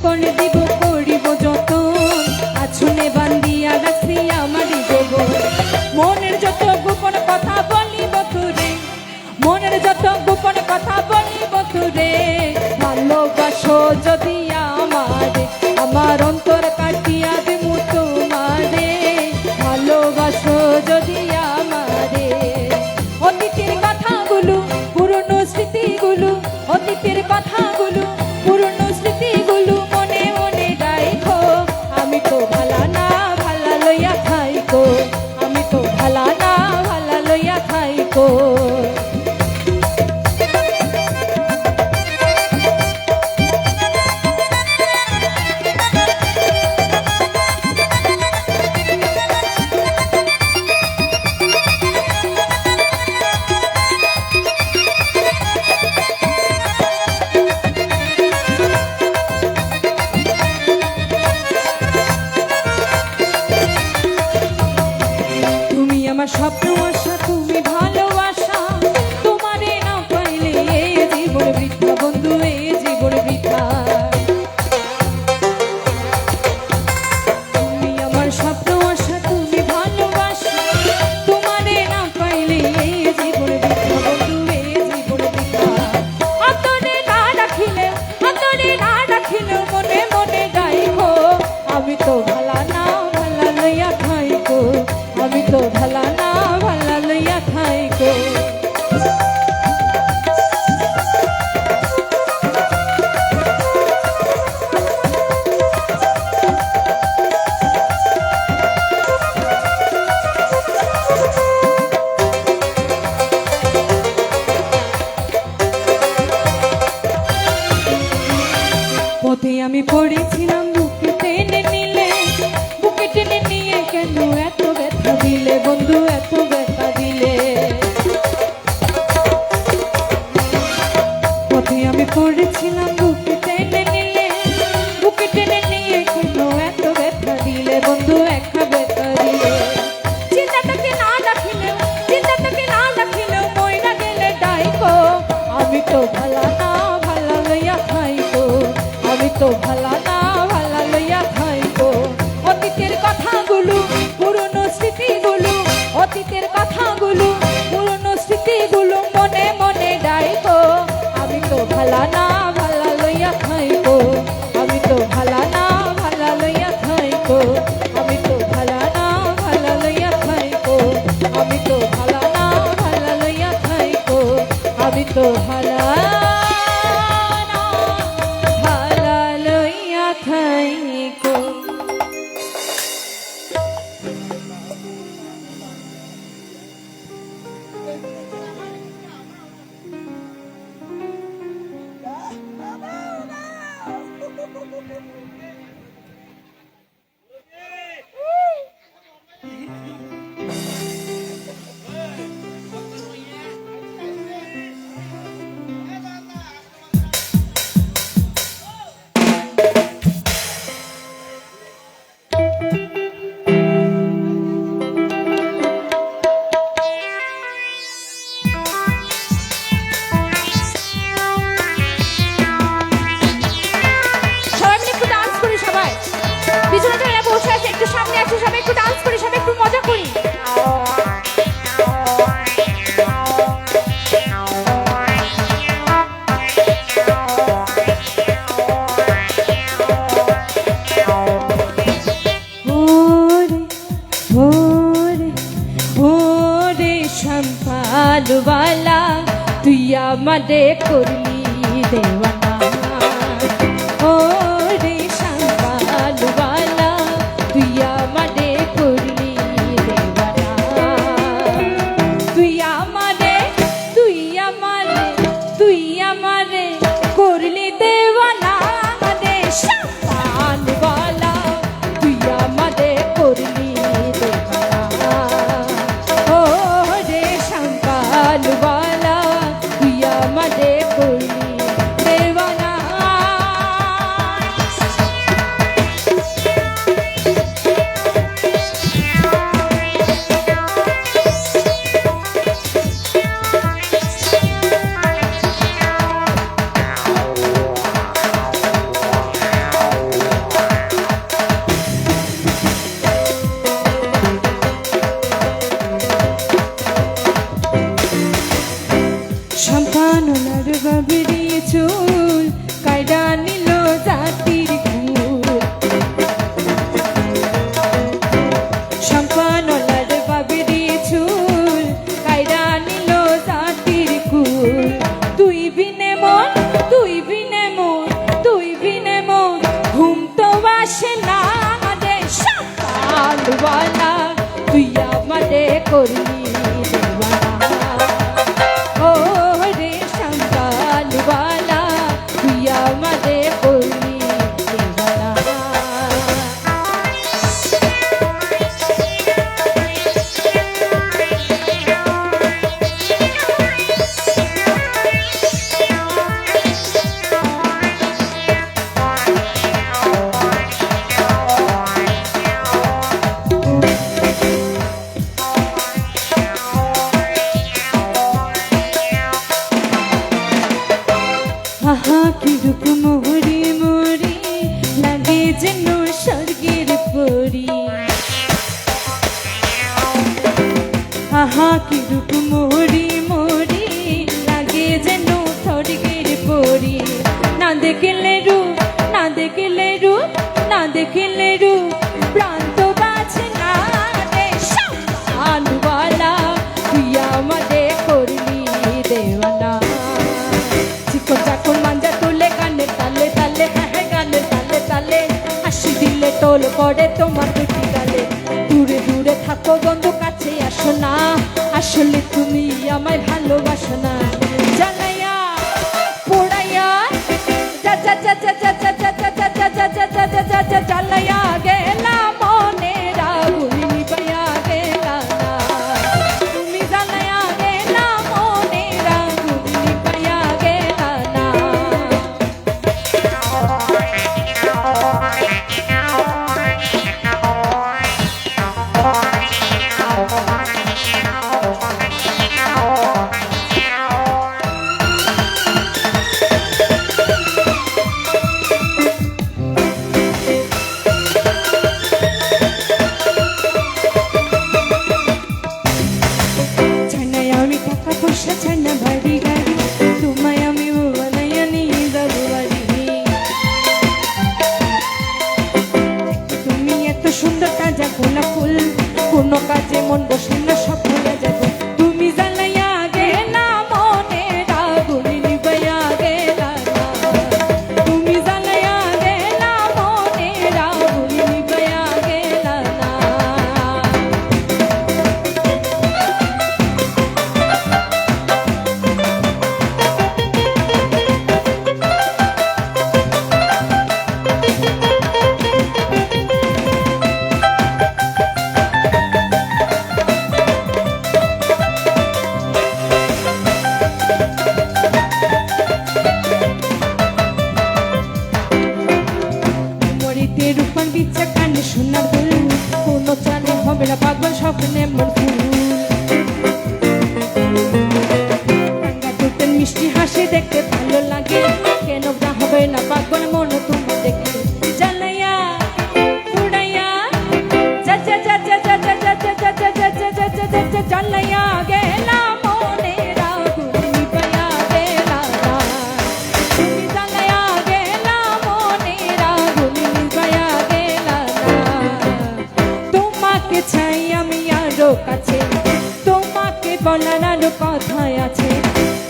করে দিব করিব যতন, আছনে বান্ধিয়া রাখছি আমার জীবন। মনের যত গোপন কথা বলিব তোরে, মনের যত গোপন কথা বলিব তোরে। ভালোবাসো যদি আমারে, আমার অন্তর কাটিয়া দিমু তোমারে। ভালোবাসো যদি আমারে। অতীতের কথাগুলো পুরনো স্মৃতিগুলো, অতীতের কথাগুলো পুরনো স্মৃতিগুলো মনে মনে রাইখো। আমি তো ভালা না ভালা লইয়া খাইকো, আমি তো ভালা না ভালা লইয়া খাইকো। আমার স্বপ্ন আশা তুমি ভালোবাসা, তোমারে না পাইলে এই জীবন বৃথা বন্ধু, এই জীবন বৃথা। তুমি আমার স্বপ্ন আশা তুমি ভালোবাসা, তোমারে না পাইলে এই জীবন বৃথা বন্ধু, এই জীবন বৃথা। আতরে না রাখিলে, আতরে না রাখিলে মনে মনে গাইবো। আমি তো ভালা না ভালা লইয়া খাইবো, আমি তো ভালা না ভালা লইয়া খাইকো। পথে আমি পড়েছিলাম বুকে টেনে নিলে, বুকে টেনে নিয়ে কেন এত ব্যথা দিলে বন্ধু, এত ব্যথা দিলে। পথে আমি পড়েছিলাম বুকে টেনে নিলে, বুকে টেনে নিয়ে কেন এত ব্যথা দিলে বন্ধু, একা ব্যথা দিলে। চিন্তাটাকে না রাখিলে, চিন্তাটাকে না রাখিলে মইরা গেলে ডাইকো। আমি তো ভালা না ভালা লইয়া খাইকো, আমি তো ভালা না ভালা লইয়া খাইকো। অতীতের কথাগুলো পুরনো স্মৃতিগুলো, অতীতের কথাগুলো পুরনো স্মৃতিগুলো মনে মনে ডাইকো। আমি তো ভালা না ভালা লইয়া খাইকো, আমি তো ভালা না ভালা লইয়া খাইকো, আমি তো ভালা না ভালা লইয়া খাইকো, আমি তো ভালা না ভালা লইয়া খাইকো, আমি তো ভালা না ভালা লইয়া খাইকো। পিছনে যারা বসে আছে একটু সামনে আসো, সবাই একটু ডান্স করি, সবাই একটু মজা করি। ওরে সম্পালওয়ালা তুই আমারে করলি দেওয়ানা, ওরে সম্পালওয়ালা তুই আমারে করলি দেওয়ানা। তুই আমারে তুই আমারে তুই আমারে করলি দেওয়ানা রে সম্পালওয়ালা তুই আমারে করলি দেওয়ানা। ও রে সম্পালওয়ালা তুই আমারে করলি করলি দেওয়ানা। ও রে শামকালওয়ালা তুই আমারে করলি দেওয়ানা। আহা কি রূপ মোহরি মোরি লাগে যেন স্বর্গের পরি। আহা কি রূপ মোহরি মোরি লাগে যেন স্বর্গের পরি। না দেখলে রূপ না দেখলে রূপ না দেখলে রূপ প্রাণ তো বাঁচে না রে শামকালওয়ালা তুই আমাদের করলি দেওয়ানা। চিকন চাকন মাঞ্জা তুলে গানের তালে তালে হ্যাঁ হ্যাঁ গানের তালে তালে হাসি দিলে টোল করে তোমার দুটি গালে। দূরে দূরে থাকো বন্ধু কাছে আসো না আসলে তুমি আমায় ভালোবাসো না। জ্বালাইয়া পোড়াইয়া যা যা যা যা যা যা যা যা যা যা যা যা যা যা যা যা জ্বালাইয়া গেলা মনের আগুন নিভাইয়া গেলা না। তুমি জ্বালাইয়া গেলা মনের আগুন নিভাইয়া গেলা না। আমি টাকা পয়সা চাই না বাড়ি গাড়ি তোমায় আমি বানাইয়া নিয়ে যাবো বাড়ি। তুমি এত সুন্দর তাজা গোলাপ ফুল কোনো কাজে মন বসে না সব ভুলে যাব। তুমি জ্বালাইয়া গেলা মনের আগুন নিভাইয়া গেলা না। তুমি জ্বালাইয়া গেলা মনের আগুন নিভাইয়া গেলা না। মরিতে রূপার বিচ্ছা কানে সোনার দুল কোনো চালে হবে না পাগল স্বপ্নে মন ফুল। টাঙ্গা দুটের মিষ্টি হাসি দেখতে ভালো লাগে কেন না হবে না পাগল মন তোমার দেখে। জ্বালাইয়া পুড়াইয়া যা যা যা যা যা যা যা যা যা যা যা যা যা যা যা জ্বালাইয়া গেলা মনের আগুন নিভাইয়া গেলা না। তুমি জ্বালাইয়া গেলা মনের আগুন নিভাইয়া গেলা না। তোমাকে চাই আমি আরো কাছে তোমাকে বলার আরো কথাই আছে।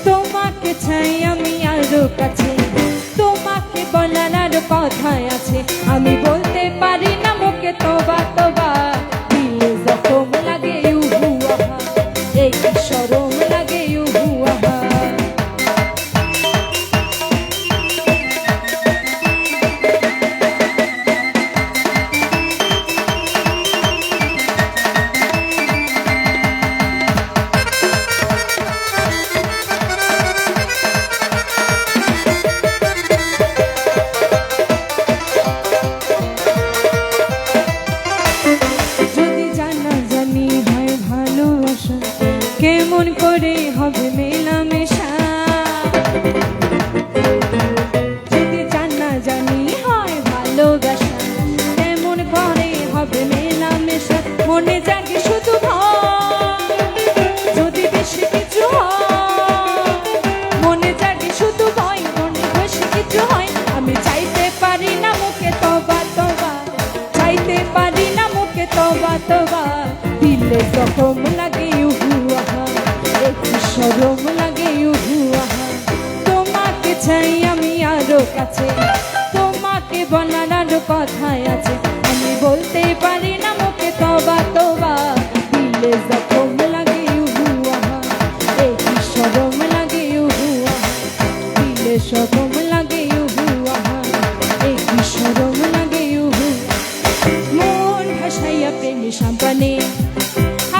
তোমাকে চাই আমি আরো কাছে তোমাকে বলার আরো কথাই আছে। আমি বলতে পারি না মুখে তোবা তোবা দিলে জখম লাগে উহু আহা এই কি শরম লাগে উহু আহা। কেমন করে হবে মেলামেশা যদি জানা জানি হয় ভালোবাসা কেমন করে হবে মেলামেশা মনে জাগে শুধু ভয় যদি বেশি কিছু হয় মনে জাগে শুধু ভয় মনে বেশি কিছু হয় আমি চাইতে পারি না মুখে তবা তবা চাইতে পারি না মুখে তবা তবা দিলে জখম লাগে শরম লাগে উহু আহা। তোমাকে চাই আমি আরো কাছে তোমাকে বলার আরো কথাই আছে। আমি বলতে পারি না মুখে তবা তবা দিলে দিলে জখম লাগে উহু আহা এই কি শরম লাগে উহু আহা দিলে শরম লাগে উহু আহা এই কি শরম লাগে উহু মন ভাসাইয়া প্রেমী সাম্পানে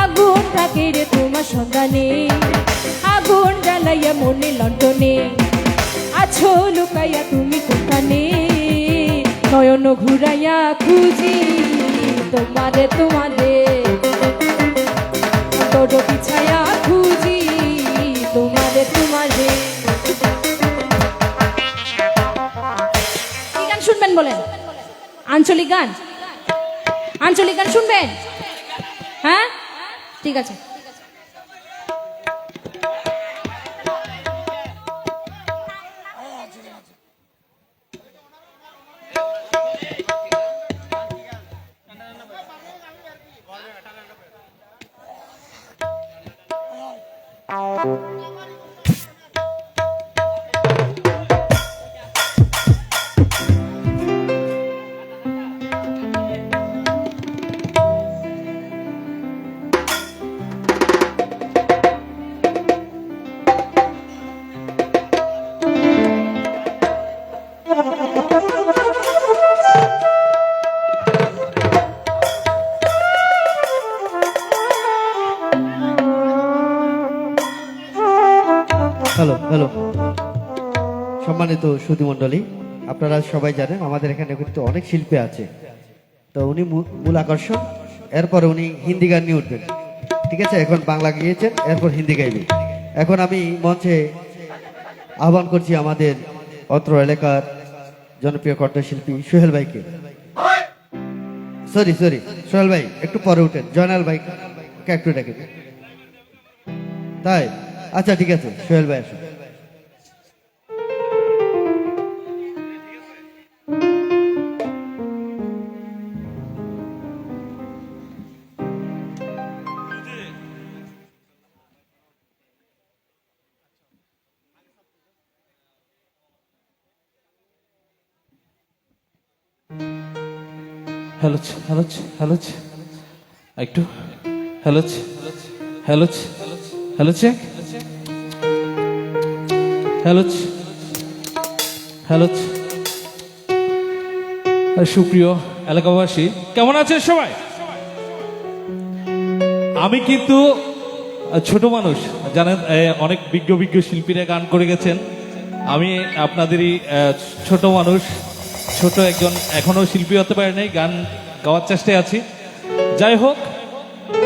আগুন থাকে রে তোমার সন্ধানে আগুন জ্বালাইয়া মনে লন্ডনে আছো লুকাইয়া তুমি কোথানে নয়ন ঘুরাইয়া খুঁজি তোমারে তোমারে তোর পিছায়া খুঁজি তোমারে তোমারে কি গান শুনবেন বলেন আঞ্চলিক গান আঞ্চলিক গান শুনবেন হ্যাঁ ঠিক আছে হ্যালো হ্যালো সম্মানিত সুধীমণ্ডলী, আপনারা সবাই জানেন আমাদের এখানে কিন্তু অনেক শিল্পী আছে। তো উনি মূল আকর্ষণ, এরপরে উনি হিন্দি গান নিয়ে উঠবেন। ঠিক আছে, এখন বাংলা গিয়েছেন, এরপর হিন্দি গাইবে। এখন আমি মঞ্চে আহ্বান করছি আমাদের অত্র এলাকার জনপ্রিয় কণ্ঠশিল্পী সোহেল ভাইকে। সরি সোহেল ভাই একটু পরে উঠেন, জয়নাল ভাইকে একটু ডেকে। তাই আচ্ছা ঠিক আছে, সোহেল ভাই আসুন। হ্যালো হ্যালো হ্যালো একটু hello hello hello check hello hello. সুপ্রিয় এলাকাবাসী, কেমন আছেন সবাই? আমি কিন্তু ছোট মানুষ, জানেন, অনেক বিজ্ঞ শিল্পীরা গান করে গেছেন। আমি আপনাদেরই ছোট মানুষ, ছোট একজন, এখনো শিল্পী হতে পারি নাই, গান গাওয়ার চেষ্টায় আছি। যাই হোক,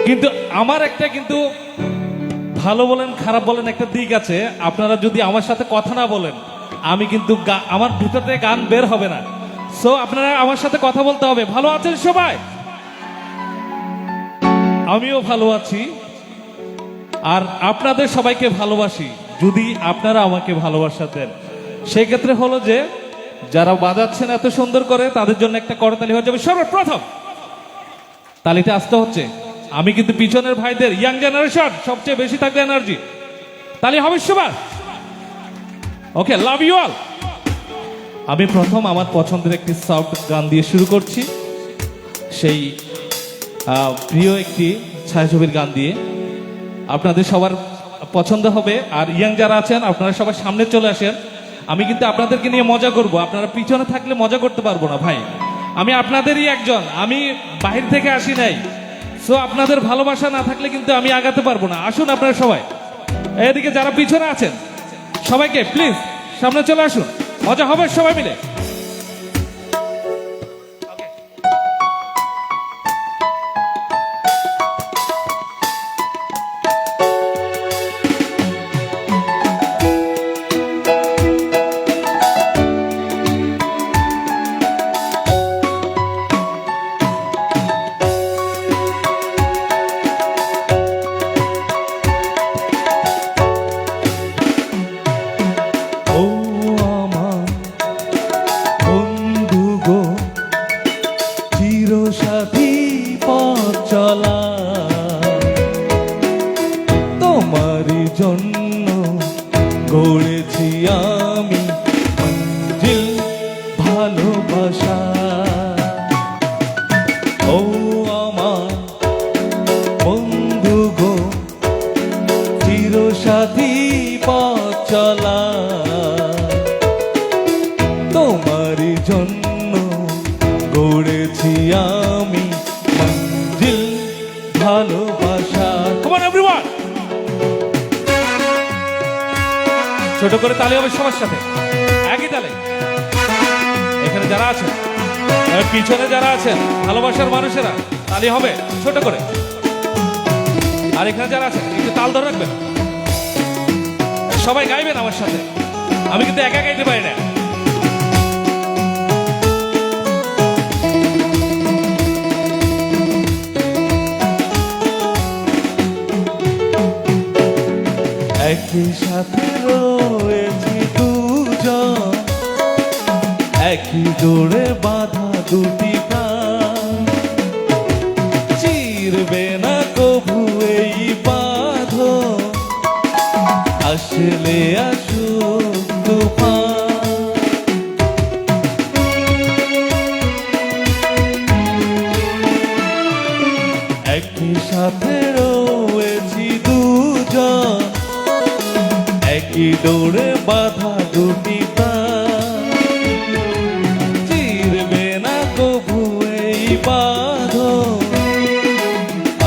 কিন্তু আমার একটা কিন্তু ভালো বলেন খারাপ বলেন একটা দিক আছে। আপনারা যদি আমার সাথে কথা না বলেন, আমি কিন্তু আমার ভিতর থেকে গান বের হবে না। সো আপনারা আমার সাথে কথা বলতে হবে। ভালো আছেন সবাই? আমিও ভালো আছি, আর আপনাদের সবাইকে ভালোবাসি। যদি আপনারা আমাকে ভালোবাসা দেন, সেই ক্ষেত্রে হলো যে যারা বাজাচ্ছেন এত সুন্দর করে, তাদের জন্য একটা করতালি হয়ে যাবে। সর্বপ্রথম তালিতে আসতে হচ্ছে। আমি কিন্তু পিছনের ভাইদের, ইয়াং জেনারেশন সবচেয়ে বেশি থাকবে এনার্জি, তালি হবে সবার। ওকে, লাভ ইউ অল। আমি প্রথম আমার পছন্দের একটি সফট গান দিয়ে শুরু করছি, সেই প্রিয় একটি ছায়াছবির গান দিয়ে। আপনাদের সবার পছন্দ হবে। আর ইয়াং যারা আছেন, আপনারা সবার সামনে চলে আসেন। আমি কিন্তু আপনাদেরকে নিয়ে মজা করব, আপনারা পিছনে থাকলে মজা করতে পারবো না ভাই। আমি আপনাদেরই একজন, আমি বাহির থেকে আসি নাই। সো আপনাদের ভালোবাসা না থাকলে কিন্তু আমি আগাতে পারবো না। আসুন আপনারা সবাই, এদিকে যারা পিছনে আছেন সবাইকে প্লিজ সামনে চলে আসুন, মজা হবে সবাই মিলে। আমি মঞ্জিল ভালোবাসা। Come on everyone! ছোট করে তালি হবে সবার সাথে, একই তালে। এখানে যারা আছেন, পিছনে যারা আছেন, ভালোবাসার মানুষেরা, তালি হবে ছোট করে। আর এখানে যারা আছেন একটু তাল ধরে রাখবেন, সবাই গাইবেন আমার সাথে। আমি কিন্তু একা গাইতে পারি না। একই সাথে রয়েছি দুজন, একই জোড়ে বাঁধা দুটি প্রাণ, চিরবে না কভু এই বাঁধন, আসলে আসুক তুফান। একই সাথে রয়েছি দুজন, একই ডোরে বাঁধা দুটি প্রাণ, চিরবে না কভু এই বাঁধন,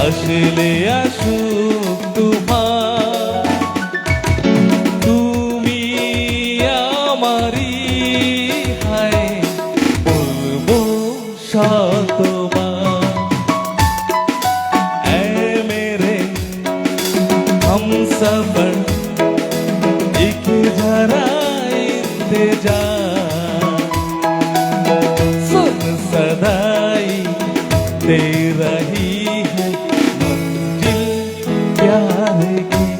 আসলে আসুক তুফান। তুমি আমারি, হায় বলবো শতবার, এ মেরে हमसफर एक जरा इंतजार, सुन सदाई दे रही है मंजिल प्यार की।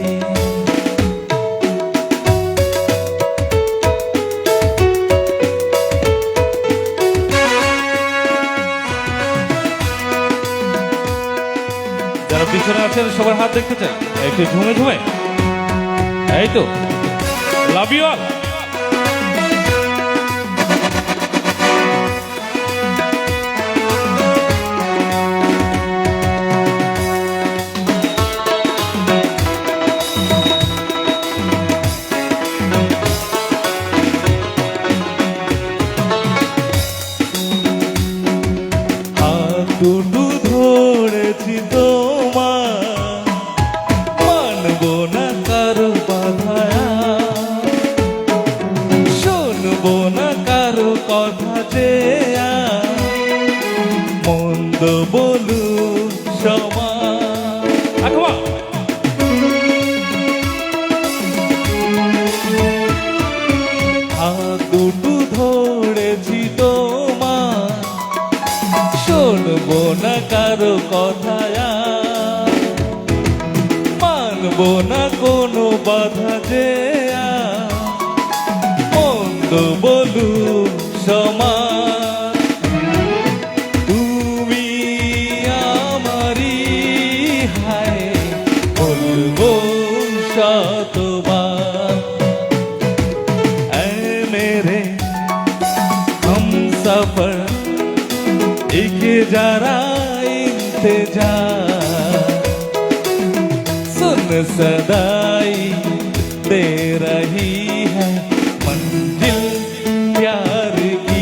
যারা পিছনে আছেন সবার হাত দেখতে চাই, একটু ঝুমে ঝুমে। এই তো, লাভ ইউ অল। হাত দুটো ধরেছি তোমার, মানবো না কারো বাধায়া, শুনবো না কারো কথা যে মন্দ বলু সমান। হাত দুটো ধরেছি তোমার, শুনবো না কারো কথা, মানবো না কোনো বাধা যে মন্দ বলু সমান। তুমি আমারি, হায় বলবো শতবার, এ মেরে हमसफर एक जरा इंतजार, सुन सदाई दे रही है मंजिल प्यार की।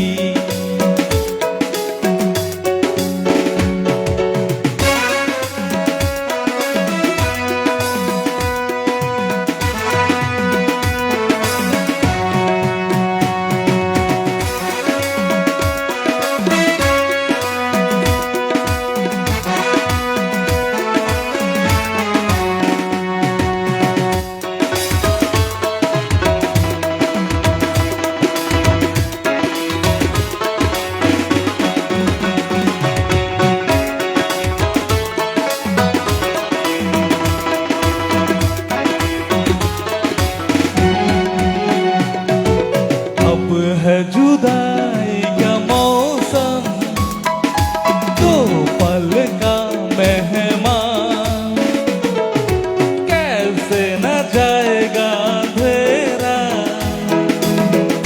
है जुदाई का मौसम, तो पल का मेहमान, कैसे न जाएगा अंधेरा,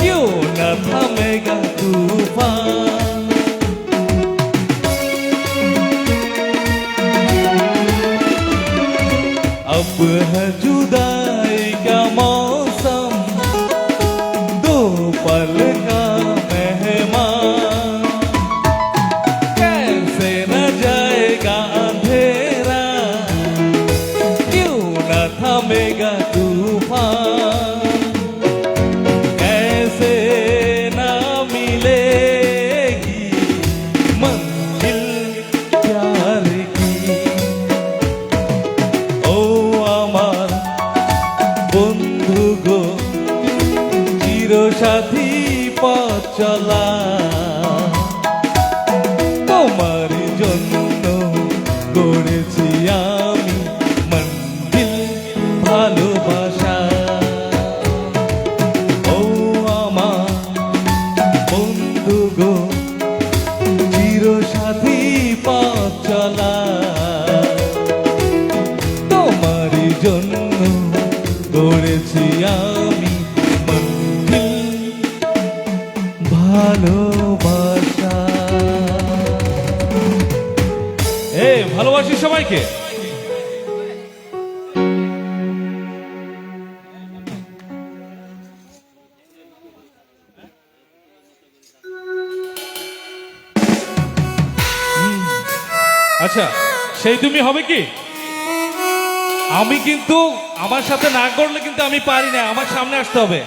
क्यों न थमेगा तूफान। अब है जुदाई का मौसम, पल का मेहमान, मंजिल प्यार की ओ আমার বন্ধু গো চির সাথী পথ চলা তোমার জন্য গড়েছি আমি মঞ্জিল ভালোবাসা ও আমার বন্ধু গো চির সাথী পথ চলা তোমার জন্য গড়েছি আমি মঞ্জিল ভালোবাসা। ভালোবাসি সবাইকে। আচ্ছা সেই তুমি হবে কি? আমি কিন্তু আমার সাথে না করলে কিন্তু আমি পারি না, আমার সামনে আসতে হবে।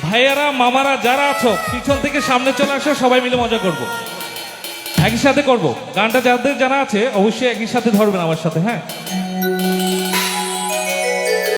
ভাইয়ারা মামারা যারা আছো পিছন থেকে সামনে চলে আসো, সবাই মিলে মজা করবো, একই সাথে করব। গানটা যাদের জানা আছে অবশ্যই একই সাথে ধরবেন আমার সাথে, হ্যাঁ।